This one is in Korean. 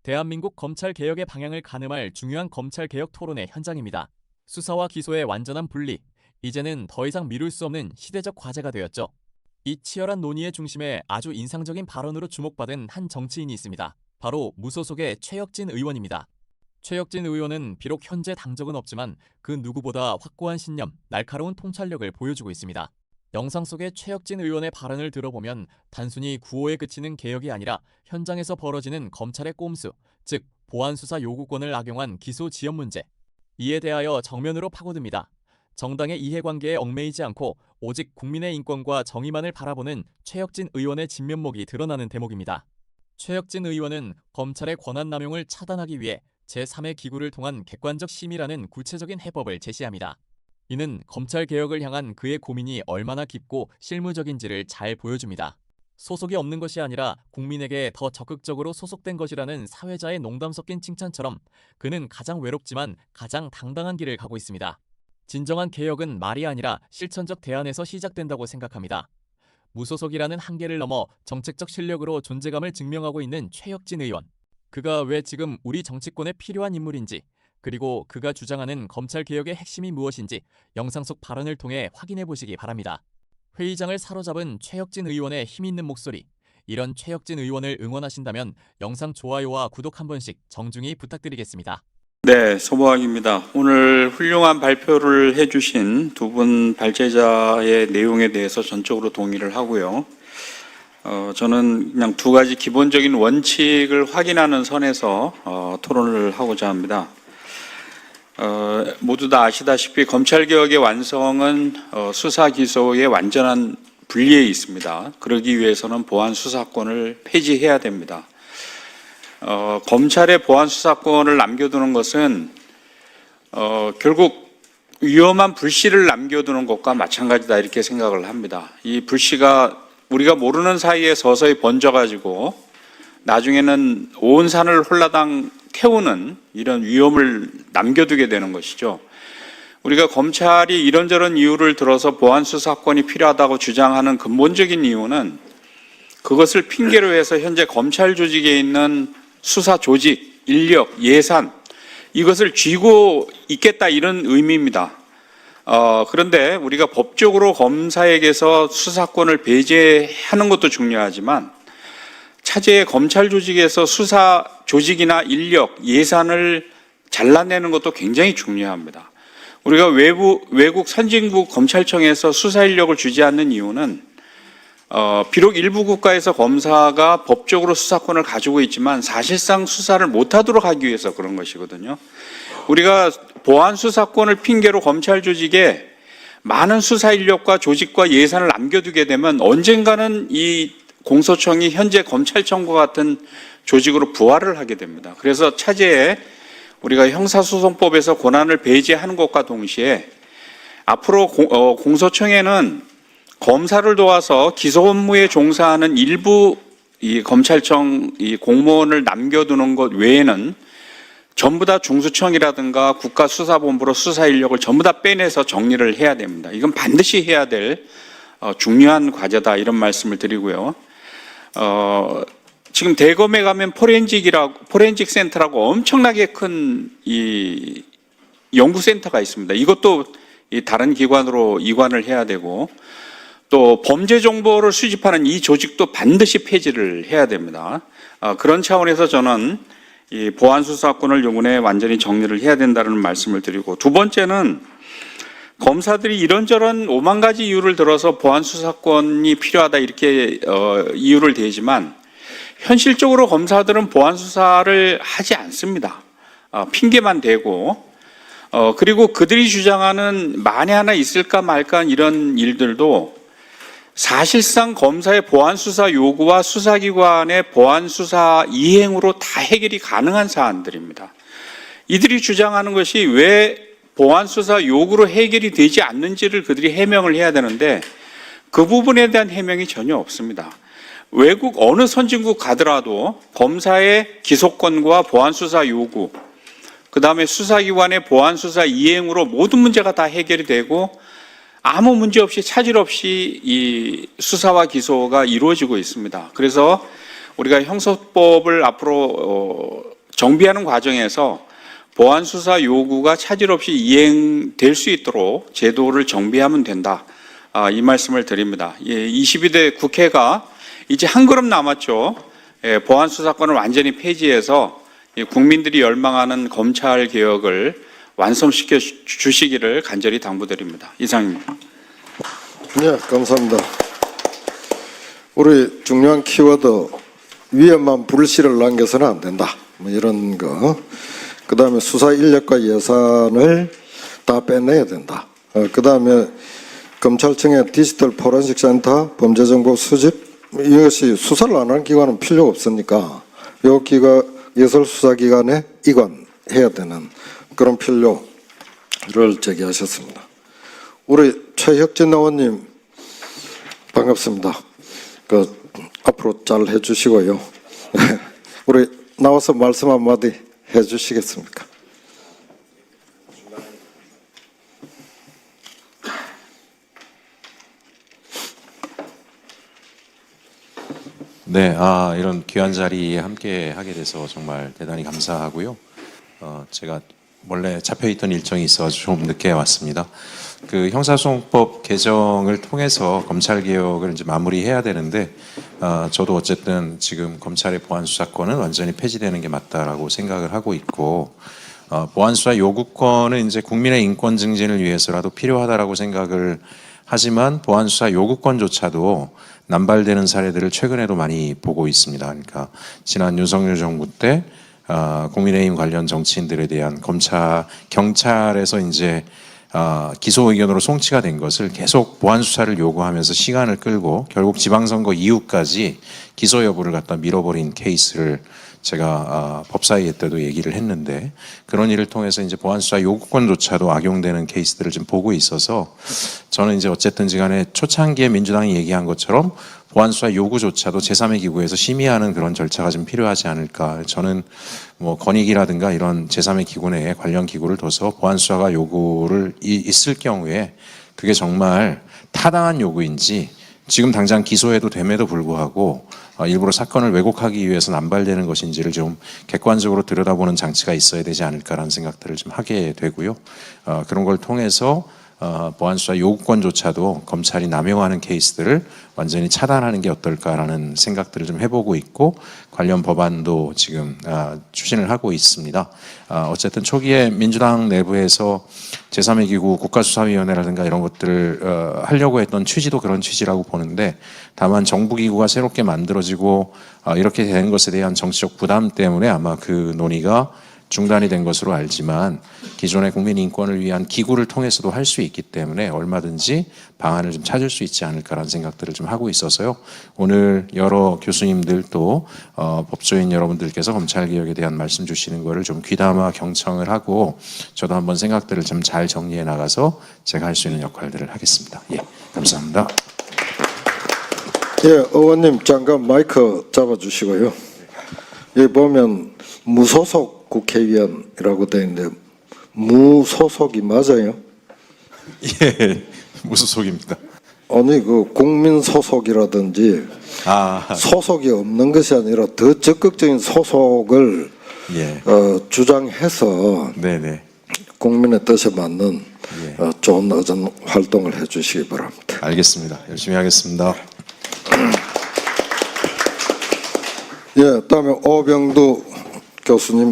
대한민국 검찰개혁의 방향을 가늠할 중요한 검찰개혁 토론의 현장입니다. 수사와 기소의 완전한 분리, 이제는 더 이상 미룰 수 없는 시대적 과제가 되었죠. 이 치열한 논의의 중심에 아주 인상적인 발언으로 주목받은 한 정치인이 있습니다. 바로 무소속의 최혁진 의원입니다. 최혁진 의원은 비록 현재 당적은 없지만 그 누구보다 확고한 신념, 날카로운 통찰력을 보여주고 있습니다. 영상 속의 최혁진 의원의 발언을 들어보면 단순히 구호에 그치는 개혁이 아니라 현장에서 벌어지는 검찰의 꼼수, 즉 보안수사 요구권을 악용한 기소 지연 문제, 이에 대하여 정면으로 파고듭니다. 정당의 이해관계에 얽매이지 않고 오직 국민의 인권과 정의만을 바라보는 최혁진 의원의 진면목이 드러나는 대목입니다. 최혁진 의원은 검찰의 권한남용을 차단하기 위해 제3의 기구를 통한 객관적 심의라는 구체적인 해법을 제시합니다. 이는 검찰개혁을 향한 그의 고민이 얼마나 깊고 실무적인지를 잘 보여줍니다. 소속이 없는 것이 아니라 국민에게 더 적극적으로 소속된 것이라는 사회자의 농담 섞인 칭찬처럼 그는 가장 외롭지만 가장 당당한 길을 가고 있습니다. 진정한 개혁은 말이 아니라 실천적 대안에서 시작된다고 생각합니다. 무소속이라는 한계를 넘어 정책적 실력으로 존재감을 증명하고 있는 최혁진 의원. 그가 왜 지금 우리 정치권에 필요한 인물인지, 그리고 그가 주장하는 검찰개혁의 핵심이 무엇인지 영상 속 발언을 통해 확인해 보시기 바랍니다. 회의장을 사로잡은 최혁진 의원의 힘있는 목소리. 이런 최혁진 의원을 응원하신다면 영상 좋아요와 구독 한 번씩 정중히 부탁드리겠습니다. 네, 소모학입니다. 오늘 훌륭한 발표를 해주신 두 분 발제자의 내용에 대해서 전적으로 동의를 하고요. 저는 그냥 두 가지 기본적인 원칙을 확인하는 선에서 토론을 하고자 합니다. 모두 다 아시다시피 검찰개혁의 완성은 수사 기소의 완전한 분리에 있습니다. 그러기 위해서는 보안수사권을 폐지해야 됩니다. 검찰의 보안수사권을 남겨두는 것은 결국 위험한 불씨를 남겨두는 것과 마찬가지다 이렇게 생각을 합니다. 이 불씨가 우리가 모르는 사이에 서서히 번져가지고 나중에는 온 산을 홀라당 태우는 이런 위험을 남겨두게 되는 것이죠. 우리가 검찰이 이런저런 이유를 들어서 보안수사권이 필요하다고 주장하는 근본적인 이유는 그것을 핑계로 해서 현재 검찰 조직에 있는 수사 조직, 인력, 예산 이것을 쥐고 있겠다 이런 의미입니다. 그런데 우리가 법적으로 검사에게서 수사권을 배제하는 것도 중요하지만 차제의 검찰 조직에서 수사 조직이나 인력, 예산을 잘라내는 것도 굉장히 중요합니다. 우리가 외국 선진국 검찰청에서 수사 인력을 주지 않는 이유는 비록 일부 국가에서 검사가 법적으로 수사권을 가지고 있지만 사실상 수사를 못하도록 하기 위해서 그런 것이거든요. 우리가 보안 수사권을 핑계로 검찰 조직에 많은 수사 인력과 조직과 예산을 남겨두게 되면 언젠가는 이 공소청이 현재 검찰청과 같은 조직으로 부활을 하게 됩니다. 그래서 차제에 우리가 형사소송법에서 권한을 배제하는 것과 동시에 앞으로 공소청에는 검사를 도와서 기소 업무에 종사하는 일부 이 검찰청 이 공무원을 남겨두는 것 외에는 전부 다 중수청이라든가 국가수사본부로 수사 인력을 전부 다 빼내서 정리를 해야 됩니다. 이건 반드시 해야 될 중요한 과제다 이런 말씀을 드리고요. 지금 대검에 가면 포렌식 센터라고 엄청나게 큰 이 연구센터가 있습니다. 이것도 다른 기관으로 이관을 해야 되고 또 범죄 정보를 수집하는 이 조직도 반드시 폐지를 해야 됩니다. 그런 차원에서 저는 이 보안수사권을 요번에 완전히 정리를 해야 된다는 말씀을 드리고, 두 번째는 검사들이 이런저런 5만 가지 이유를 들어서 보안수사권이 필요하다 이렇게 이유를 대지만 현실적으로 검사들은 보안수사를 하지 않습니다. 핑계만 대고 그리고 그들이 주장하는 만에 하나 있을까 말까 이런 일들도 사실상 검사의 보안수사 요구와 수사기관의 보안수사 이행으로 다 해결이 가능한 사안들입니다. 이들이 주장하는 것이 왜 보안수사 요구로 해결이 되지 않는지를 그들이 해명을 해야 되는데 그 부분에 대한 해명이 전혀 없습니다. 외국 어느 선진국 가더라도 검사의 기소권과 보안수사 요구, 그 다음에 수사기관의 보안수사 이행으로 모든 문제가 다 해결이 되고 아무 문제 없이 차질 없이 이 수사와 기소가 이루어지고 있습니다. 그래서 우리가 형사법을 앞으로 정비하는 과정에서 보안 수사 요구가 차질 없이 이행될 수 있도록 제도를 정비하면 된다. 이 말씀을 드립니다. 22대 국회가 이제 한 걸음 남았죠. 보안 수사권을 완전히 폐지해서 국민들이 열망하는 검찰 개혁을 완성시켜 주시기를 간절히 당부드립니다. 이상입니다. 네, 감사합니다. 우리 중요한 키워드 위험한 불씨를 남겨서는 안 된다. 뭐 이런 거. 그다음에 수사 인력과 예산을 다 빼내야 된다. 그다음에 검찰청의 디지털 포렌식 센터 범죄 정보 수집 이것이 수사를 안 하는 기관은 필요가 없으니까 이 기관 예설 수사 기관에 이관해야 되는 그런 필요를 제기하셨습니다. 우리 최혁진 의원님 반갑습니다. 앞으로 잘 해주시고요. 우리 나와서 말씀 한마디 해주시겠습니까? 네, 이런 귀한 자리에 함께 하게 돼서 정말 대단히 감사하고요. 제가 원래 잡혀있던 일정이 있어서 좀 늦게 왔습니다. 그 형사소송법 개정을 통해서 검찰 개혁을 이제 마무리해야 되는데, 저도 어쨌든 지금 검찰의 보안 수사권은 완전히 폐지되는 게 맞다라고 생각을 하고 있고, 보안 수사 요구권은 이제 국민의 인권 증진을 위해서라도 필요하다라고 생각을 하지만 보안 수사 요구권조차도 남발되는 사례들을 최근에도 많이 보고 있습니다. 그러니까 지난 윤석열 정부 때 국민의힘 관련 정치인들에 대한 경찰에서 이제 기소 의견으로 송치가 된 것을 계속 보안 수사를 요구하면서 시간을 끌고 결국 지방선거 이후까지 기소 여부를 갖다 밀어버린 케이스를 제가 법사위회 때도 얘기를 했는데, 그런 일을 통해서 이제 보안 수사 요구권조차도 악용되는 케이스들을 좀 보고 있어서 저는 이제 어쨌든지 간에 초창기에 민주당이 얘기한 것처럼 보안 수사 요구조차도 제3의 기구에서 심의하는 그런 절차가 좀 필요하지 않을까. 저는 뭐 건익이라든가 이런 제3의 기구 내에 관련 기구를 둬서 보안 수사가 요구를 있을 경우에 그게 정말 타당한 요구인지, 지금 당장 기소해도 됨에도 불구하고 일부러 사건을 왜곡하기 위해서 남발되는 것인지를 좀 객관적으로 들여다보는 장치가 있어야 되지 않을까라는 생각들을 좀 하게 되고요. 그런 걸 통해서 보안 수사 요구권조차도 검찰이 남용하는 케이스들을 완전히 차단하는 게 어떨까라는 생각들을 좀 해보고 있고, 관련 법안도 지금 추진을 하고 있습니다. 어쨌든 초기에 민주당 내부에서 제3의 기구 국가수사위원회라든가 이런 것들을 하려고 했던 취지도 그런 취지라고 보는데, 다만 정부기구가 새롭게 만들어지고 이렇게 된 것에 대한 정치적 부담 때문에 아마 그 논의가 중단이 된 것으로 알지만, 기존의 국민 인권을 위한 기구를 통해서도 할 수 있기 때문에 얼마든지 방안을 좀 찾을 수 있지 않을까라는 생각들을 좀 하고 있어서요. 오늘 여러 교수님들 또 법조인 여러분들께서 검찰개혁에 대한 말씀 주시는 거를 좀 귀담아 경청을 하고 저도 한번 생각들을 좀 잘 정리해 나가서 제가 할 수 있는 역할들을 하겠습니다. 예, 감사합니다. 예, 의원님 잠깐 마이크 잡아주시고요. 여기 보면 무소속 국회의원이라고 되어 있는데 무소속이 맞아요? 예, 무소속입니다. 아니 그 국민 소속이라든지 소속이 없는 것이 아니라 더 적극적인 소속을 예. 주장해서 네네. 국민의 뜻에 맞는 예. 좋은 의전 활동을 해주시기 바랍니다. 알겠습니다. 열심히 하겠습니다. 예, 다음에 오병두 교수님.